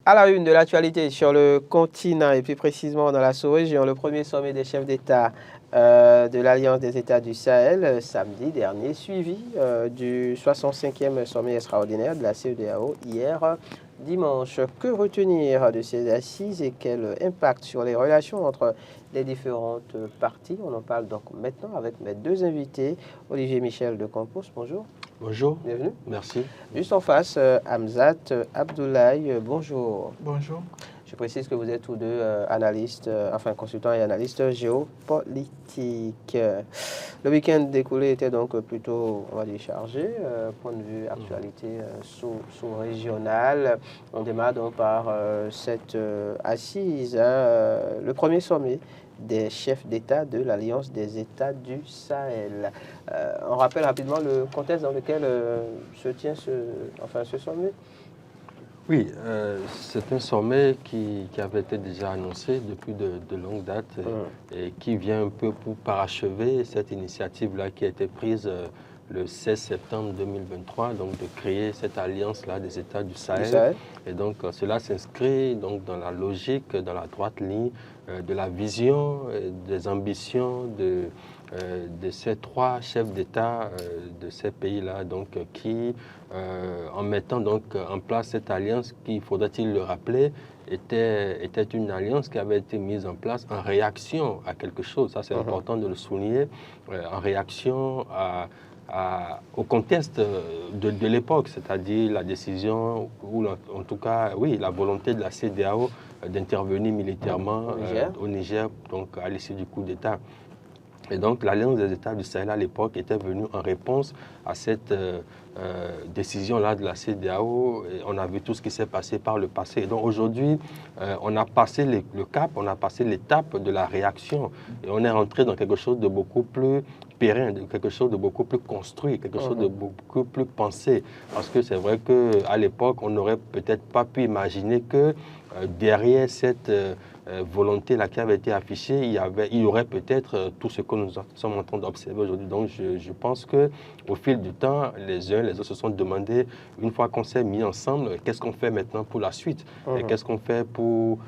À la une de l'actualité sur le continent et plus précisément dans la sous-région, le premier sommet des chefs d'État de l'Alliance des États du Sahel samedi dernier, suivi du 65e sommet extraordinaire de la CEDEAO hier dimanche. Que retenir de ces assises et quel impact sur les relations entre les différentes parties? On en parle donc maintenant avec mes deux invités. Olivier Michel de Campos, bonjour. Bonjour. Bienvenue. Merci. Juste en face, Hamzat Abdoulaye, bonjour. Bonjour. Je précise que vous êtes tous deux analystes, consultants et analystes géopolitiques. Le week-end découlé était donc plutôt, on va dire, chargé, point de vue actualité sous-régionale. On démarre donc par cette assise, le premier sommet des chefs d'État de l'Alliance des États du Sahel. On rappelle rapidement le contexte dans lequel se tient ce sommet. Oui, c'est un sommet qui avait été déjà annoncé depuis de longue date et qui vient un peu pour parachever cette initiative-là qui a été prise le 16 septembre 2023, donc de créer cette alliance-là des États du Sahel. Et donc cela s'inscrit donc dans la logique, dans la droite ligne de la vision, des ambitions de ces trois chefs d'État de ces pays-là, donc qui, en mettant donc en place cette alliance, qui, faudrait-il le rappeler, était une alliance qui avait été mise en place en réaction à quelque chose. Ça, c'est important de le souligner, en réaction au contexte de l'époque, c'est-à-dire la décision, ou en tout cas, oui, la volonté de la CEDEAO d'intervenir militairement au Niger, donc à l'issue du coup d'État. Et donc, l'Alliance des États du Sahel à l'époque était venue en réponse à cette décision-là de la CEDEAO. Et on a vu tout ce qui s'est passé par le passé. Et donc, aujourd'hui, on a passé le cap, on a passé l'étape de la réaction. Et on est rentré dans quelque chose de beaucoup plus pérenne, quelque chose de beaucoup plus construit, quelque chose de beaucoup plus pensé. Parce que c'est vrai qu'à l'époque, on n'aurait peut-être pas pu imaginer que derrière cette volonté-là qui avait été affichée, il y aurait peut-être tout ce que nous sommes en train d'observer aujourd'hui. Donc, je pense qu'au fil du temps, les uns les autres se sont demandé, une fois qu'on s'est mis ensemble, qu'est-ce qu'on fait maintenant pour la suite? Et qu'est-ce qu'on fait pour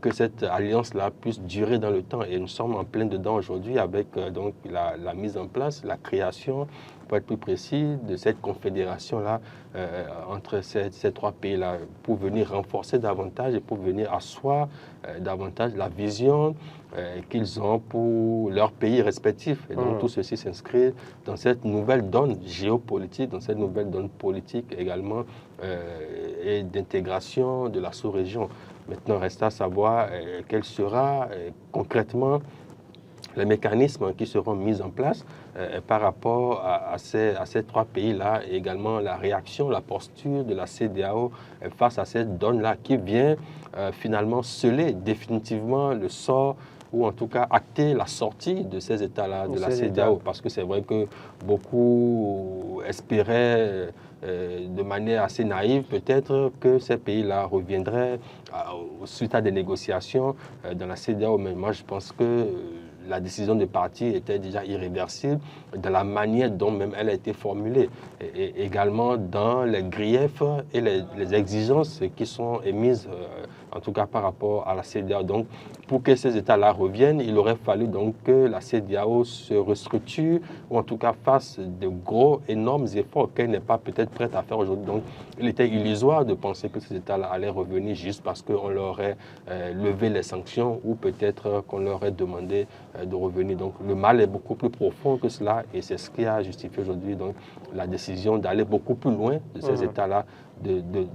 que cette alliance-là puisse durer dans le temps? Et nous sommes en plein dedans aujourd'hui avec donc la mise en place, la création, pour être plus précis, de cette confédération-là entre ces trois pays-là pour venir renforcer davantage et pour venir asseoir davantage la vision qu'ils ont pour leurs pays respectifs. Et donc tout ceci s'inscrit dans cette nouvelle donne géopolitique, dans cette nouvelle donne politique également et d'intégration de la sous-région. Maintenant, reste à savoir quel sera concrètement les mécanismes qui seront mis en place par rapport à ces trois pays-là et également la réaction, la posture de la CEDEAO face à cette donne-là qui vient finalement sceller définitivement le sort ou en tout cas acter la sortie de ces États-là, de la CEDEAO. Parce que c'est vrai que beaucoup espéraient de manière assez naïve peut-être que ces pays-là reviendraient suite à des négociations dans la CEDEAO. Mais moi, je pense que la décision de partir était déjà irréversible dans la manière dont même elle a été formulée et également dans les griefs et les exigences qui sont émises en tout cas par rapport à la CEDEAO. Donc, pour que ces États-là reviennent, il aurait fallu donc que la CEDEAO se restructure ou en tout cas fasse de gros, énormes efforts qu'elle n'est pas peut-être prête à faire aujourd'hui. Donc, il était illusoire de penser que ces États-là allaient revenir juste parce qu'on leur aurait levé les sanctions ou peut-être qu'on leur aurait demandé de revenir. Donc, le mal est beaucoup plus profond que cela et c'est ce qui a justifié aujourd'hui donc la décision d'aller beaucoup plus loin de ces États-là,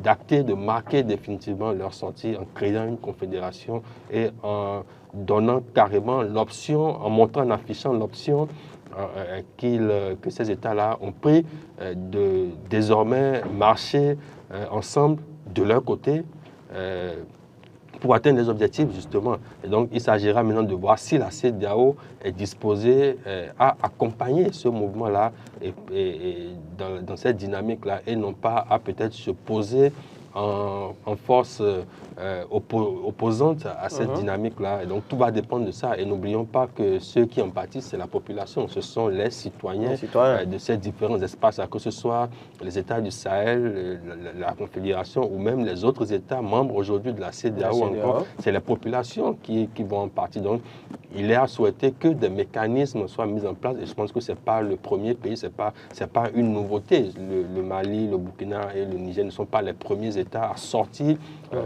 d'acter, de marquer définitivement leur sortie en créant une confédération et en donnant carrément l'option, en montrant, en affichant l'option que ces États-là ont pris de désormais marcher ensemble de leur côté pour atteindre les objectifs, justement. Et donc, il s'agira maintenant de voir si la CEDEAO est disposée à accompagner ce mouvement-là et dans cette dynamique-là et non pas à peut-être se poser en force opposante à cette dynamique-là. Et donc tout va dépendre de ça. Et n'oublions pas que ceux qui en pâtissent, c'est la population. Ce sont les citoyens, de ces différents espaces, que ce soit les États du Sahel, la Confédération ou même les autres États membres aujourd'hui de la CEDEAO encore. C'est les populations qui vont en partie. Donc il est à souhaiter que des mécanismes soient mis en place. Et je pense que ce n'est pas le premier pays, ce n'est pas une nouveauté. Le Mali, le Burkina et le Niger ne sont pas les premiers États à sortir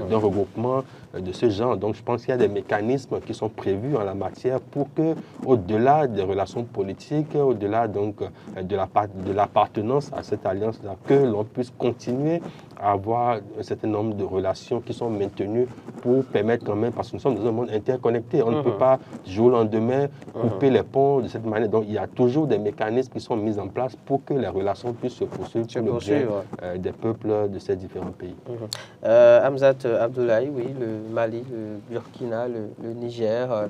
d'un regroupement de ce genre. Donc je pense qu'il y a des mécanismes qui sont prévus en la matière pour que, au-delà des relations politiques, au-delà donc de l'appartenance à cette alliance-là, que l'on puisse continuer à avoir un certain nombre de relations qui sont maintenues pour permettre quand même, parce que nous sommes dans un monde interconnecté, on ne peut pas du jour au lendemain couper les ponts de cette manière. Donc il y a toujours des mécanismes qui sont mis en place pour que les relations puissent se poursuivre pour le bien des peuples de ces différents pays. Hamzat Abdoulaye, oui, le Mali, le Burkina, le Niger,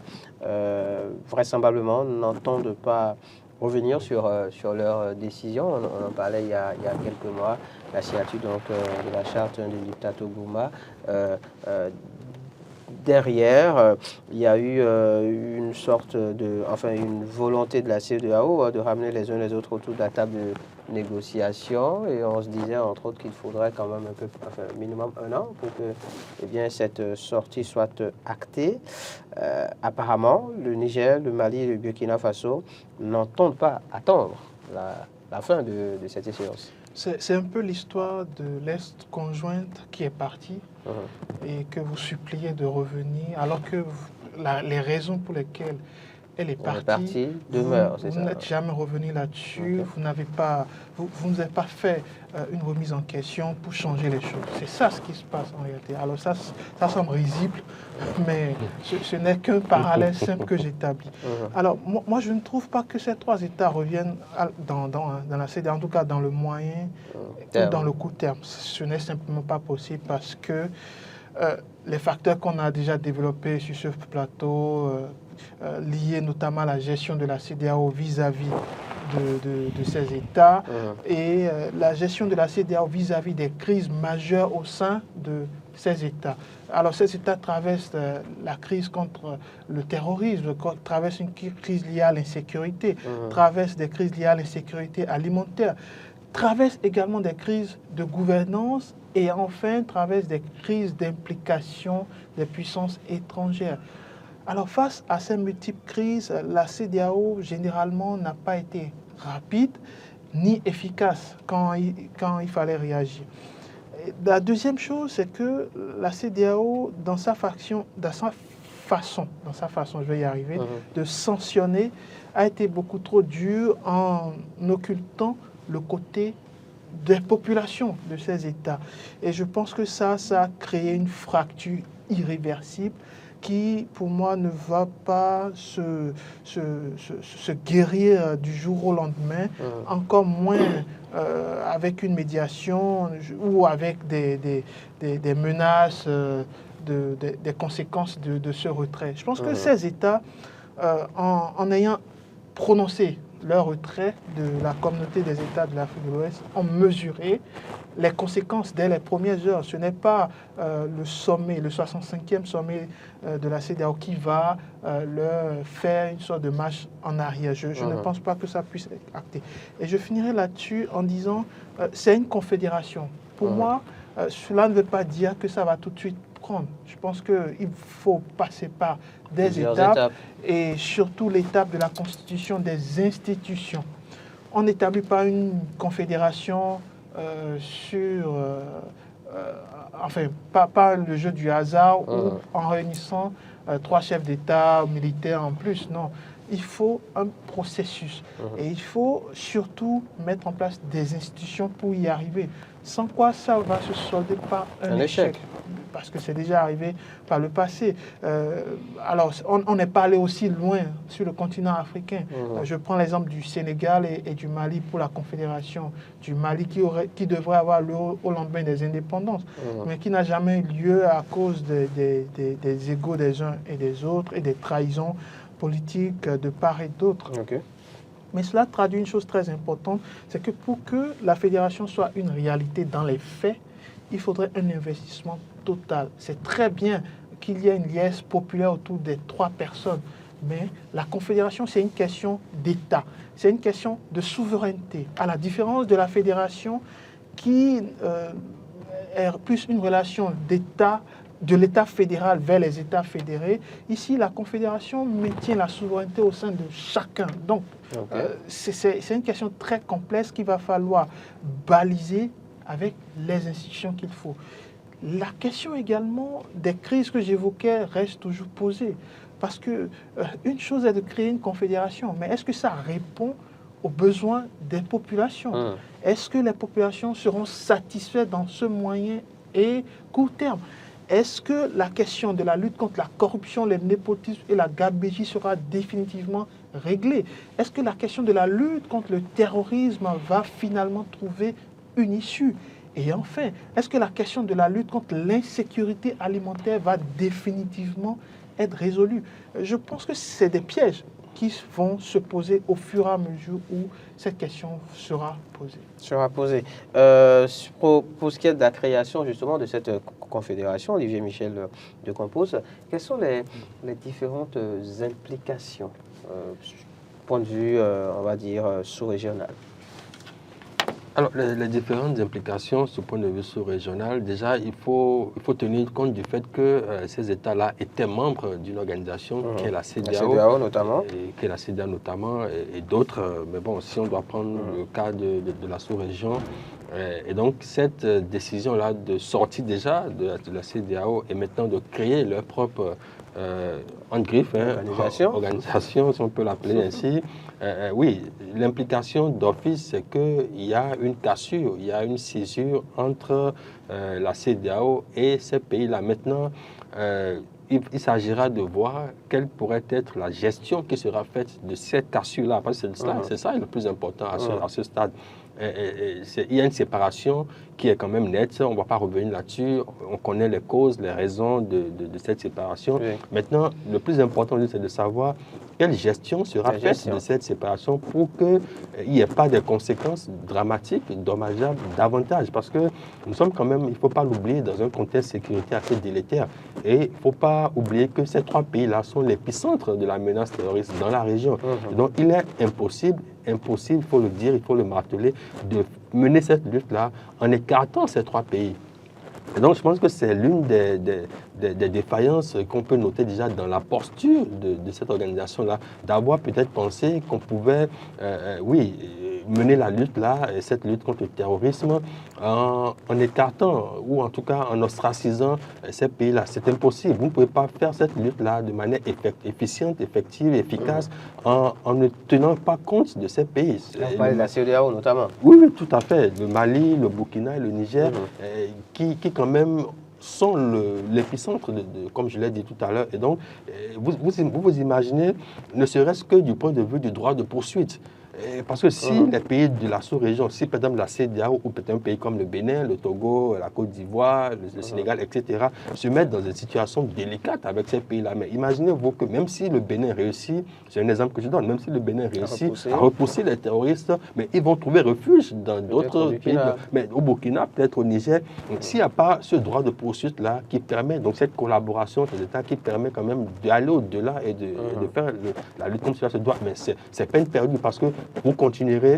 vraisemblablement n'entendent pas revenir sur leurs décisions. On en parlait il y a quelques mois, la signature donc, de la charte du dictateur Gouma. Derrière, il y a eu une sorte une volonté de la CEDEAO de ramener les uns les autres autour de la table de négociation, et on se disait entre autres qu'il faudrait quand même minimum 1 an pour que cette sortie soit actée. Apparemment, le Niger, le Mali et le Burkina Faso n'entendent pas attendre la fin de cette échéance. C'est un peu l'histoire de l'Est conjointe qui est partie et que vous suppliez de revenir, alors que les raisons pour lesquelles elle est partie demeurent. Vous n'êtes jamais revenu là-dessus, vous n'avez pas fait une remise en question pour changer les choses. C'est ça ce qui se passe en réalité. Alors ça semble risible, mais ce n'est qu'un parallèle simple que j'établis. Alors moi je ne trouve pas que ces 3 États reviennent dans la CEDEAO, en tout cas dans le moyen ou dans le court terme. Ce n'est simplement pas possible parce que les facteurs qu'on a déjà développés sur ce plateau, liés notamment à la gestion de la CEDEAO vis-à-vis de ces États et la gestion de la CEDEAO vis-à-vis des crises majeures au sein de ces États. Alors ces États traversent la crise contre le terrorisme, traversent une crise liée à l'insécurité, traversent des crises liées à l'insécurité alimentaire, traversent également des crises de gouvernance et enfin traversent des crises d'implication des puissances étrangères. Alors face à ces multiples crises, la CEDEAO généralement n'a pas été rapide ni efficace quand il fallait réagir. Et la deuxième chose, c'est que la CEDEAO, dans sa façon, je vais y arriver, de sanctionner, a été beaucoup trop dure en occultant le côté des populations de ces États. Et je pense que ça a créé une fracture irréversible qui, pour moi, ne va pas se guérir du jour au lendemain, encore moins avec une médiation ou avec des menaces, des conséquences de ce retrait. Je pense que ces États, en ayant prononcé leur retrait de la communauté des États de l'Afrique de l'Ouest, ont mesuré les conséquences dès les premières heures. Ce n'est pas le 65e sommet de la CEDEAO qui va leur faire une sorte de marche en arrière. Je ne pense pas que ça puisse être acté. Et je finirai là-dessus en disant c'est une confédération. Pour moi, cela ne veut pas dire que ça va tout de suite prendre. Je pense qu'il faut passer par des étapes et surtout l'étape de la constitution des institutions. On n'établit pas une confédération pas le jeu du hasard ou en réunissant 3 chefs d'État militaires en plus. Non, il faut un processus et il faut surtout mettre en place des institutions pour y arriver. Sans quoi ça va se solder par un échec. Parce que c'est déjà arrivé par le passé. Alors, on n'est pas allé aussi loin sur le continent africain. Je prends l'exemple du Sénégal et du Mali pour la Confédération du Mali qui devrait avoir lieu au lendemain des indépendances, mais qui n'a jamais eu lieu à cause des égos des uns et des autres et des trahisons politiques de part et d'autre. Mais cela traduit une chose très importante, c'est que pour que la fédération soit une réalité dans les faits, il faudrait un investissement total. C'est très bien qu'il y ait une liesse populaire autour des 3 personnes, mais la confédération, c'est une question d'État, c'est une question de souveraineté, à la différence de la fédération qui est plus une relation d'État, de l'État fédéral vers les États fédérés. Ici, la confédération maintient la souveraineté au sein de chacun. Donc, c'est une question très complexe qu'il va falloir baliser avec les institutions qu'il faut. La question également des crises que j'évoquais reste toujours posée. Parce que une chose est de créer une confédération, mais est-ce que ça répond aux besoins des populations? Est-ce que les populations seront satisfaites dans ce moyen et court terme? Est-ce que la question de la lutte contre la corruption, le népotisme et la gabégie sera définitivement réglée? Est-ce que la question de la lutte contre le terrorisme va finalement trouver une issue? Et enfin, est-ce que la question de la lutte contre l'insécurité alimentaire va définitivement être résolue? Je pense que c'est des pièges qui vont se poser au fur et à mesure où cette question sera posée. Pour ce qui est de la création justement de cette confédération, Olivier Michel de Compos, quelles sont les différentes implications, point de vue, on va dire, sous-régional? Alors, les différentes implications, ce point de vue sous-régional, déjà, il faut tenir compte du fait que ces États-là étaient membres d'une organisation qui est la CEDEAO. La CEDEAO notamment. Qui est la CEDEAO notamment, et d'autres. Mais bon, si on doit prendre le cas de la sous-région, et donc cette décision-là de sortir déjà de la CEDEAO et maintenant de créer leur propre organisation, si on peut l'appeler ainsi. Oui, l'implication d'office, c'est qu'il y a une cassure, il y a une scissure entre la CEDEAO et ces pays-là. Maintenant, il s'agira de voir quelle pourrait être la gestion qui sera faite de cette cassure-là. Parce que c'est ça le plus important à ce stade. Il y a une séparation qui est quand même nette, on ne va pas revenir là-dessus, on connaît les causes, les raisons de cette séparation. Oui. Maintenant, le plus important, c'est de savoir quelle gestion sera faite de cette séparation pour qu'il n'y ait pas de conséquences dramatiques, dommageables davantage. Parce que nous sommes quand même, il ne faut pas l'oublier, dans un contexte de sécurité assez délétère. Et il ne faut pas oublier que ces 3 pays-là sont l'épicentre de la menace terroriste dans la région. Donc il est impossible, il faut le dire, il faut le marteler, de mener cette lutte-là en écartant ces 3 pays. Et donc, je pense que c'est l'une des défaillances qu'on peut noter déjà dans la posture de cette organisation-là, d'avoir peut-être pensé qu'on pouvait, mener la lutte là, cette lutte contre le terrorisme, en écartant ou en tout cas en ostracisant ces pays-là. C'est impossible. Vous ne pouvez pas faire cette lutte-là de manière efficiente, effective, efficace, en ne tenant pas compte de ces pays. On parle de la CEDEAO notamment. Oui, tout à fait. Le Mali, le Burkina et le Niger, qui quand même sont l'épicentre, comme je l'ai dit tout à l'heure. Et donc, vous imaginez, ne serait-ce que du point de vue du droit de poursuite. Parce que si les pays de la sous-région, si par exemple la CEDEAO ou peut-être un pays comme le Bénin, le Togo, la Côte d'Ivoire, le Sénégal, etc., se mettent dans une situation délicate avec ces pays-là. Mais imaginez-vous que même si le Bénin réussit, c'est un exemple que je donne, même si le Bénin réussit à repousser les terroristes, mais ils vont trouver refuge dans d'autres pays. Mais au Burkina, peut-être au Niger, s'il n'y a pas ce droit de poursuite-là qui permet, donc cette collaboration des États qui permet quand même d'aller au-delà et de faire la lutte comme cela se doit, mais c'est peine perdue parce que vous continuerez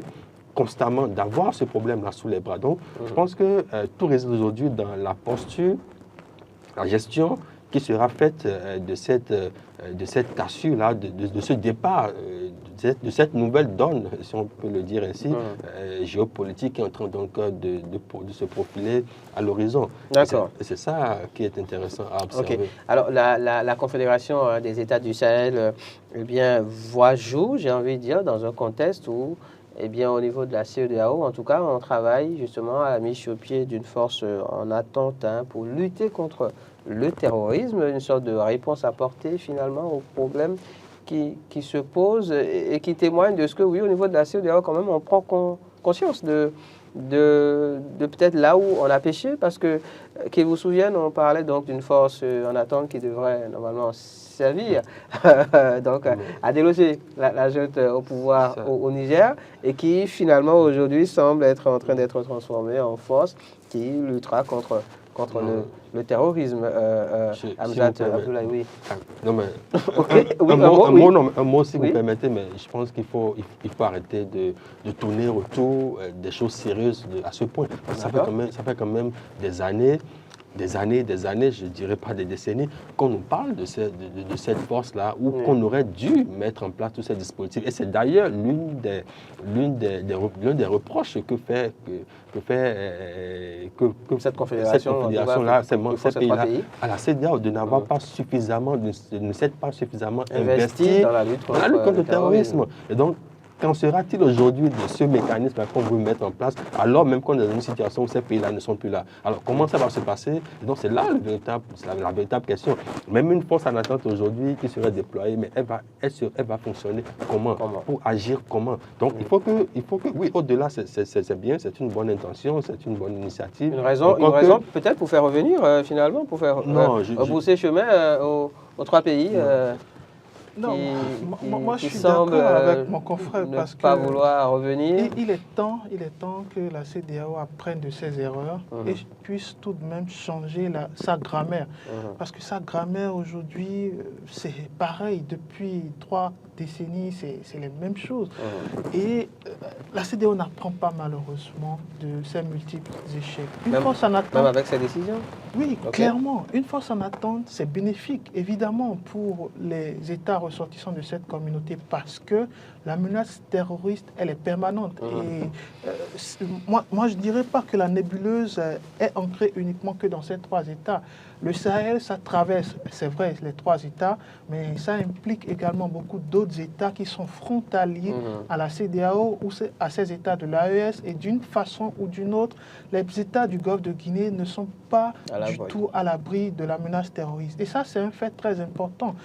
constamment d'avoir ce problème-là sous les bras. Donc, je pense que tout réside aujourd'hui dans la posture, la gestion qui sera faite de cette cassure-là, de ce départ, de cette nouvelle donne, si on peut le dire ainsi, géopolitique qui est en train donc de se profiler à l'horizon. D'accord. C'est ça qui est intéressant à observer. Okay. Alors, la Confédération des États du Sahel voit jour, j'ai envie de dire, dans un contexte où, au niveau de la CEDEAO, en tout cas, on travaille justement à la mise sur pied d'une force en attente pour lutter contre le terrorisme, une sorte de réponse apportée finalement aux problèmes qui se posent et qui témoignent de ce que, oui, au niveau de la CEDEAO, quand même, on prend conscience de de peut-être là où on a péché, parce que, qu'ils vous souviennent, on parlait donc d'une force en attente qui devrait normalement servir donc à déloger la junte au pouvoir au Niger, et qui finalement aujourd'hui semble être en train d'être transformée en force qui luttera contre le terrorisme. Hamzat Abdoulaye, oui. Non, mais un mot, si vous permettez, mais je pense qu'il faut arrêter de tourner autour des choses sérieuses à ce point. Ça fait quand même des années, je ne dirais pas des décennies, qu'on nous parle de cette force-là, ou qu'on aurait dû mettre en place tous ces dispositifs. Et c'est d'ailleurs l'un des reproches que fait cette confédération-là, ces pays-là, à la CEDEAO, de n'avoir pas suffisamment, de ne s'être pas suffisamment investi dans la lutte contre le terrorisme. Et donc, qu'en sera-t-il aujourd'hui de ce mécanisme qu'on veut mettre en place, alors même qu'on est dans une situation où ces pays-là ne sont plus là? Alors, comment ça va se passer? Et donc, c'est là la véritable question. Même une force en attente aujourd'hui qui serait déployée, mais elle va fonctionner comment? Pour agir comment? Donc, il faut que oui, au-delà, c'est bien, c'est une bonne intention, c'est une bonne initiative. Une raison peut-être pour faire revenir, finalement, pour faire rebrousser chemin aux trois pays. Non, moi je suis d'accord avec mon confrère parce que pas vouloir revenir. Il est temps que la CEDEAO apprenne de ses erreurs et puisse tout de même changer sa grammaire. Parce que sa grammaire aujourd'hui, c'est pareil, depuis 3 décennies, c'est les mêmes choses. Et la CEDEAO n'apprend pas malheureusement de ses multiples échecs. Même avec ses décisions? Oui, clairement. Une force en attente, c'est bénéfique, évidemment, pour les États ressortissants de cette communauté, parce que la menace terroriste, elle est permanente. Et moi, je ne dirais pas que la nébuleuse est ancrée uniquement que dans ces 3 États. Le Sahel, ça traverse, c'est vrai, les 3 États, mais ça implique également beaucoup d'autres États qui sont frontaliers à la CEDEAO ou à ces États de l'AES. Et d'une façon ou d'une autre, les États du Golfe de Guinée ne sont pas du tout à l'abri de la menace terroriste. Et ça, c'est un fait très important.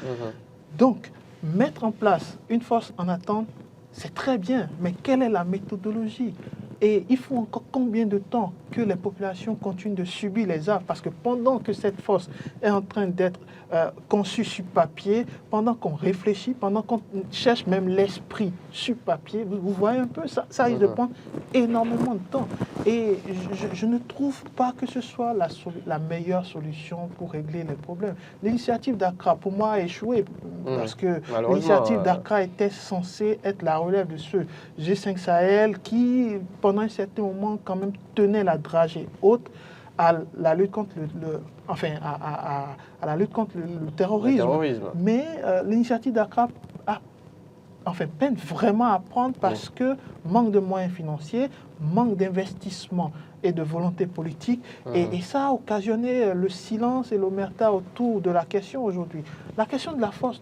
Donc, mettre en place une force en attente, c'est très bien, mais quelle est la méthodologie? Et il faut encore combien de temps que les populations continuent de subir les affres? Parce que pendant que cette force est en train d'être conçue sur papier, pendant qu'on réfléchit, pendant qu'on cherche même l'esprit sur papier, vous voyez un peu, ça risque de prendre énormément de temps. Et je ne trouve pas que ce soit la meilleure solution pour régler les problèmes. L'initiative d'Accra, pour moi, a échoué, parce que l'initiative d'Accra était censée être la relève de ce G5 Sahel qui, pendant un certain moment, quand même tenait la dragée haute à la lutte contre à la lutte contre le terrorisme. Mais l'initiative d'Accra peine vraiment à prendre parce que manque de moyens financiers, manque d'investissement et de volonté politique. Et ça a occasionné le silence et l'omerta autour de la question aujourd'hui. La question de la force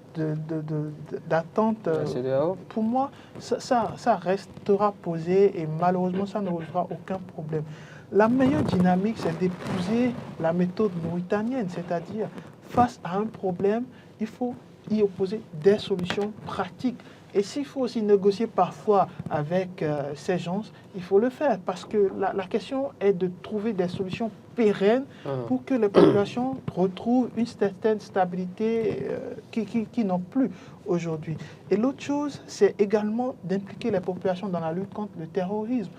d'attente, pour moi, ça restera posé et malheureusement, ça ne résoudra aucun problème. La meilleure dynamique, c'est d'épouser la méthode mauritanienne, c'est-à-dire face à un problème, il faut y opposer des solutions pratiques. Et s'il faut aussi négocier parfois avec ces gens, il faut le faire parce que la question est de trouver des solutions pérennes pour que les populations retrouvent une certaine stabilité qui n'ont plus aujourd'hui. Et l'autre chose, c'est également d'impliquer les populations dans la lutte contre le terrorisme.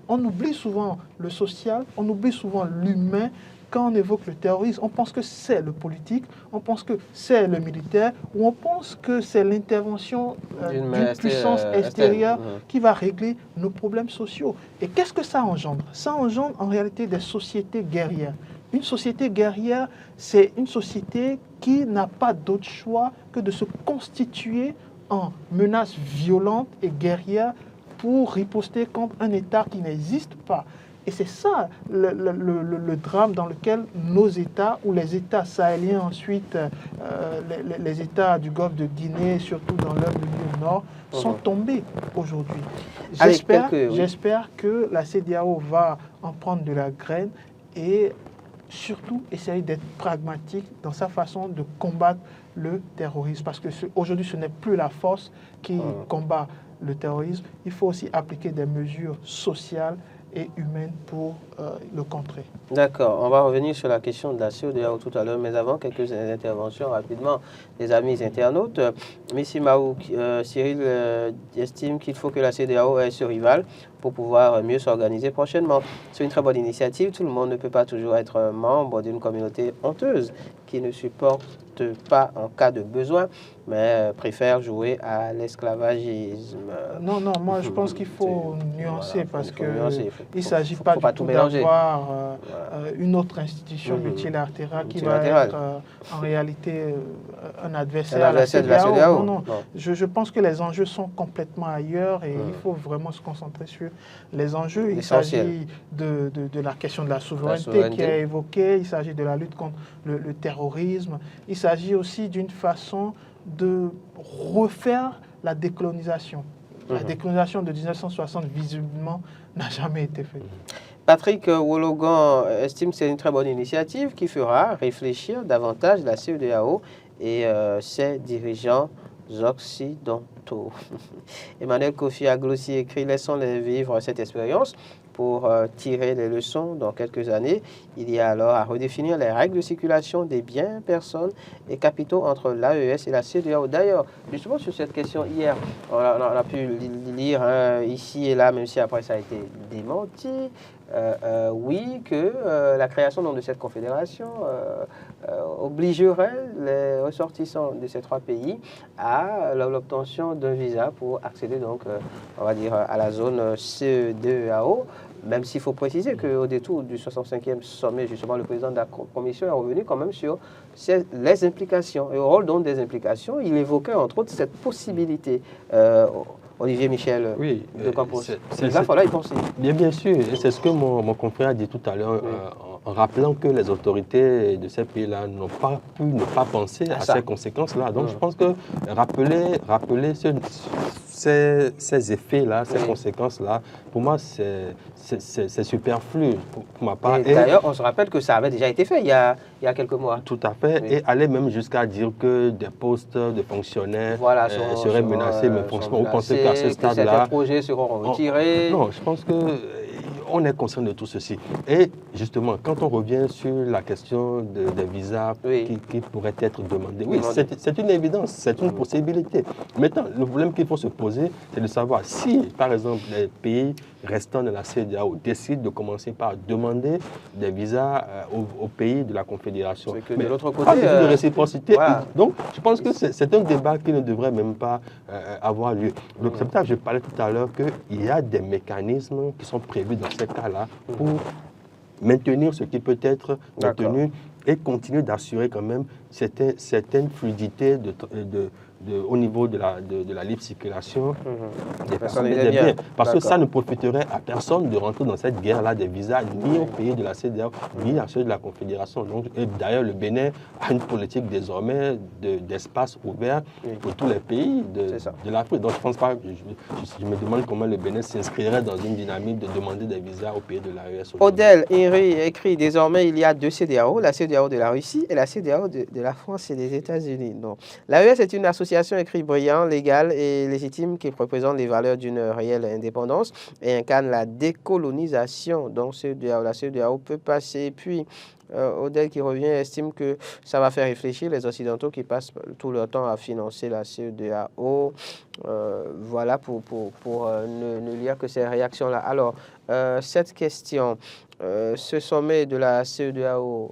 On oublie souvent le social, on oublie souvent l'humain. Quand on évoque le terrorisme, on pense que c'est le politique, on pense que c'est le militaire, ou on pense que c'est l'intervention d'une puissance extérieure qui va régler nos problèmes sociaux. Et qu'est-ce que ça engendre? Ça engendre en réalité des sociétés guerrières. Une société guerrière, c'est une société qui n'a pas d'autre choix que de se constituer en menace violente et guerrière pour riposter contre un État qui n'existe pas. Et c'est ça le drame dans lequel nos États, ou les États sahéliens ensuite, les États du Golfe de Guinée, surtout dans leur milieu nord, sont tombés aujourd'hui. J'espère que la CEDEAO va en prendre de la graine et surtout essayer d'être pragmatique dans sa façon de combattre le terrorisme. Parce qu'aujourd'hui, ce n'est plus la force qui combat le terrorisme. Il faut aussi appliquer des mesures sociales et humaine pour le contrer. D'accord, on va revenir sur la question de la CEDEAO tout à l'heure, mais avant, quelques interventions rapidement des amis internautes. Messi Maou, Cyril estime qu'il faut que la CEDEAO ait ce rival pour pouvoir mieux s'organiser prochainement. C'est une très bonne initiative, tout le monde ne peut pas toujours être membre d'une communauté honteuse qui ne supporte pas en cas de besoin, mais préfère jouer à l'esclavagisme. Non, moi je pense qu'il faut nuancer parce qu'il ne s'agit pas du tout d'avoir une autre institution multilatérale qui va être en réalité un adversaire à la CEDEAO. Non. Je pense que les enjeux sont complètement ailleurs et il faut vraiment se concentrer sur les enjeux. Il s'agit de la question de la souveraineté qui est évoquée, il s'agit de la lutte contre le terrorisme, il s'agit aussi d'une façon de refaire la décolonisation. La décolonisation de 1960, visiblement, n'a jamais été faite. Patrick Wologan estime que c'est une très bonne initiative qui fera réfléchir davantage la CEDEAO et ses dirigeants occidentaux. Emmanuel Kofi Aglossi écrit « Laissons-les vivre cette expérience ». Pour tirer les leçons dans quelques années, il y a alors à redéfinir les règles de circulation des biens, personnes et capitaux entre l'AES et la CEDEAO. D'ailleurs, justement sur cette question, hier, on a pu lire ici et là, même si après ça a été démenti, oui, que la création donc, de cette confédération obligerait les ressortissants de ces trois pays à l'obtention d'un visa pour accéder donc, on va dire, à la zone CEDEAO. Même s'il faut préciser qu'au détour du 65e sommet, justement, le président de la Commission est revenu quand même sur les implications. Et au rôle donc des implications, il évoquait entre autres cette possibilité. Olivier Michel, de quoi penser? Il va falloir y penser. Bien sûr, et c'est ce que mon confrère a dit tout à l'heure, en rappelant que les autorités de ces pays-là n'ont pas pu ne pas penser à ces conséquences-là. Donc je pense que rappeler ces effets-là, ces conséquences-là, pour moi, c'est superflu pour ma part. D'ailleurs, on se rappelle que ça avait déjà été fait il y a quelques mois. Tout à fait, et aller même jusqu'à dire que des postes de fonctionnaires seraient menacés, mais franchement, vous pensez qu'à ce stade-là... Certains projets seront retirés. Non, je pense que... On est conscient de tout ceci. Et justement, quand on revient sur la question des visas qui pourraient être demandés, c'est une évidence, c'est une possibilité. Maintenant, le problème qu'il faut se poser, c'est de savoir si, par exemple, les pays restants de la CEDEAO décident de commencer par demander des visas aux pays de la Confédération. Mais de l'autre côté, pas de réciprocité. Voilà. Donc, je pense que c'est un débat qui ne devrait même pas avoir lieu. Donc, c'est pour ça que je parlais tout à l'heure qu'il y a des mécanismes qui sont prévus dans ces cas-là pour maintenir ce qui peut être maintenu et continuer d'assurer quand même certaines fluidités au niveau de la libre circulation des personnes et des biens. Parce que ça ne profiterait à personne de rentrer dans cette guerre-là des visas, ni au pays de la CEDEAO, ni à ceux de la Confédération. Donc, d'ailleurs, le Bénin a une politique désormais d'espace ouvert pour tous les pays de l'Afrique. Donc, je pense pas, je me demande comment le Bénin s'inscrirait dans une dynamique de demander des visas au pays de l'AES. Odel écrit désormais, il y a deux CEDEAO, la CEDEAO de la Russie et la CEDEAO de la France et des États-Unis. L'AES est une association écrit brillant, légale et légitime qui représente les valeurs d'une réelle indépendance et incarne la décolonisation. Donc la CEDEAO peut passer. Puis Odel qui revient estime que ça va faire réfléchir les Occidentaux qui passent tout leur temps à financer la CEDEAO. Voilà pour ne lire que ces réactions-là. Alors, cette question, ce sommet de la CEDEAO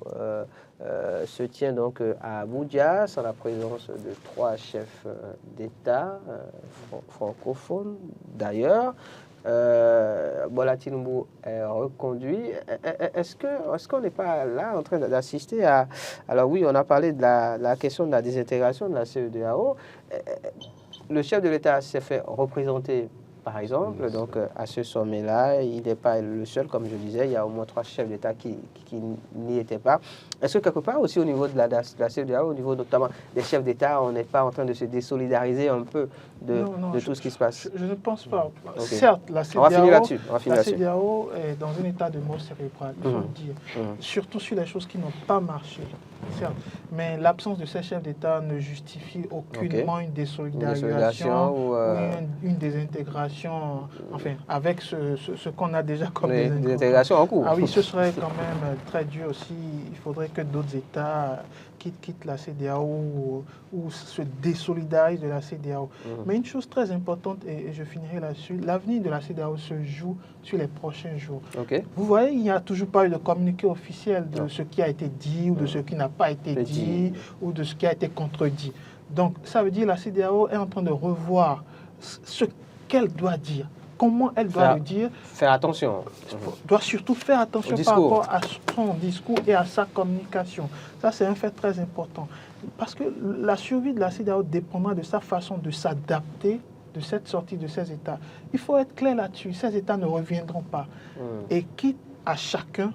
se tient donc à Abuja, sans la présence de trois chefs d'État francophones d'ailleurs. Bola Tinubu est reconduit. Est-ce qu'on n'est pas là en train d'assister à... Alors oui, on a parlé de la question de la désintégration de la CEDEAO. Le chef de l'État s'est fait représenter, par exemple, donc à ce sommet-là. Il n'est pas le seul, comme je disais, il y a au moins trois chefs d'État qui n'y étaient pas. Est-ce que quelque part aussi au niveau de la CEDEAO, au niveau notamment des chefs d'État, on n'est pas en train de se désolidariser un peu de tout ce qui se passe? Je ne pense pas. Okay. Certes, la CEDEAO est dans un état de mort cérébrale, il faut le dire. Surtout sur les choses qui n'ont pas marché. Certes. Mais l'absence de ces chefs d'État ne justifie aucunement une désolidarisation ou une désintégration intégration, enfin, avec ce qu'on a déjà comme des intégrations en cours. Ah oui, ce serait quand même très dur aussi. Il faudrait que d'autres États quittent la CEDEAO ou se désolidarisent de la CEDEAO. Mais une chose très importante, et je finirai là-dessus, l'avenir de la CEDEAO se joue sur les prochains jours. Vous voyez, il n'y a toujours pas eu de communiqué officiel de ce qui a été dit ou de ce qui n'a pas été dit ou de ce qui a été contredit. Donc, ça veut dire que la CEDEAO est en train de revoir ce qu'elle doit dire. Comment elle doit le dire. Faire attention. Doit surtout faire attention par rapport à son discours et à sa communication. Ça, c'est un fait très important. Parce que la survie de la CEDEAO dépendra de sa façon de s'adapter de cette sortie de ces États. Il faut être clair là-dessus. Ces États ne reviendront pas. Et quitte à chacun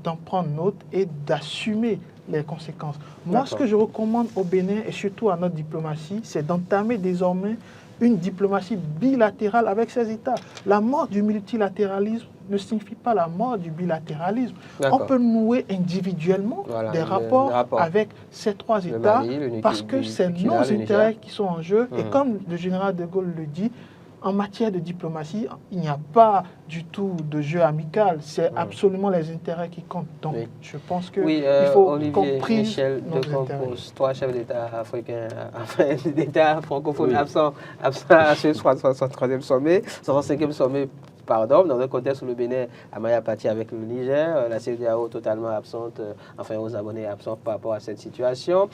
d'en prendre note et d'assumer les conséquences. Moi, ce que je recommande au Bénin et surtout à notre diplomatie, c'est d'entamer désormais une diplomatie bilatérale avec ces États. La mort du multilatéralisme ne signifie pas la mort du bilatéralisme. On peut nouer individuellement des rapports avec ces trois États parce que c'est nos intérêts qui sont en jeu. Et comme le général de Gaulle le dit, en matière de diplomatie, il n'y a pas du tout de jeu amical. C'est absolument les intérêts qui comptent. Donc, je pense qu'il faut qu'on prise Michel de Campos, 3 chefs d'État africains, enfin d'État francophones absents à ce 63e sommet, 65e sommet. Pardon, dans un contexte où le Bénin a mal parti avec le Niger, la CEDEAO totalement absente, enfin aux abonnés absents par rapport à cette situation.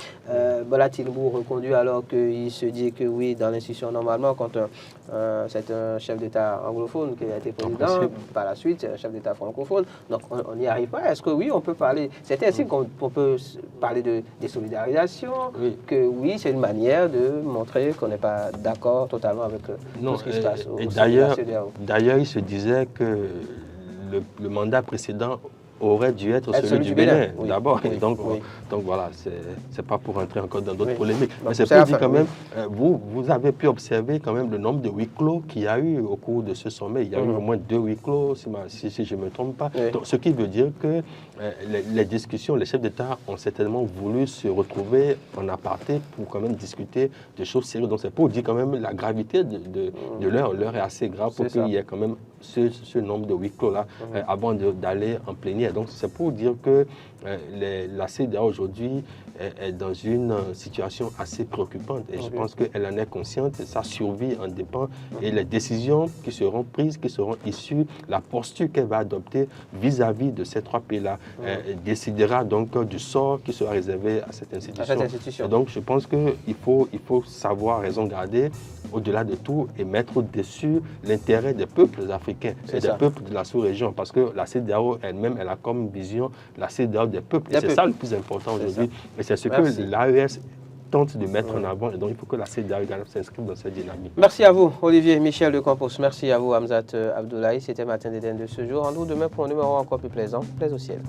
Bola Tinubu reconduit alors qu'il se dit que oui, dans l'institution, normalement, quand c'est un chef d'État anglophone qui a été président, par la suite, c'est un chef d'État francophone. Donc on n'y arrive pas. Est-ce que oui, on peut parler, c'est ainsi qu'on peut parler de désolidarisation, que oui, c'est une manière de montrer qu'on n'est pas d'accord totalement avec tout ce qui se passe au sein de la CEDEAO. D'ailleurs, il se disait que le mandat précédent aurait dû être celui du Bénin, d'abord. Donc voilà, c'est pas pour entrer encore dans d'autres polémiques. Mais c'est pour dire quand même, vous avez pu observer quand même le nombre de huis clos qu'il y a eu au cours de ce sommet. Il y a eu au moins 2 huis clos, si je ne me trompe pas. Donc, ce qui veut dire que les discussions, les chefs d'État ont certainement voulu se retrouver en aparté pour quand même discuter de choses sérieuses. Donc c'est pour dire quand même la gravité de l'heure. L'heure est assez grave pour qu'il y ait quand même ce nombre de huis clos-là avant d'aller en plénière. Donc c'est pour dire que la CEDEAO aujourd'hui est dans une situation assez préoccupante et je pense qu'elle en est consciente, sa survie en dépend et les décisions qui seront prises, qui seront issues, la posture qu'elle va adopter vis-à-vis de ces 3 pays-là décidera donc du sort qui sera réservé à cette institution. Et donc je pense qu'il faut savoir raison garder au-delà de tout et mettre au-dessus l'intérêt des peuples africains et des peuples de la sous-région parce que la CEDEAO elle-même, elle a comme vision la CEDEAO des peuples. C'est ça le plus important aujourd'hui. Et c'est ce que l'AES tente de mettre en avant. Et donc, il faut que la CEDEAO s'inscrive dans cette dynamique. Merci à vous, Olivier Michel de Campos. Merci à vous, Hamzat Abdoulaye. C'était Matin d'Éden de ce jour. On nous demain pour un numéro encore plus plaisant. Plaise au ciel.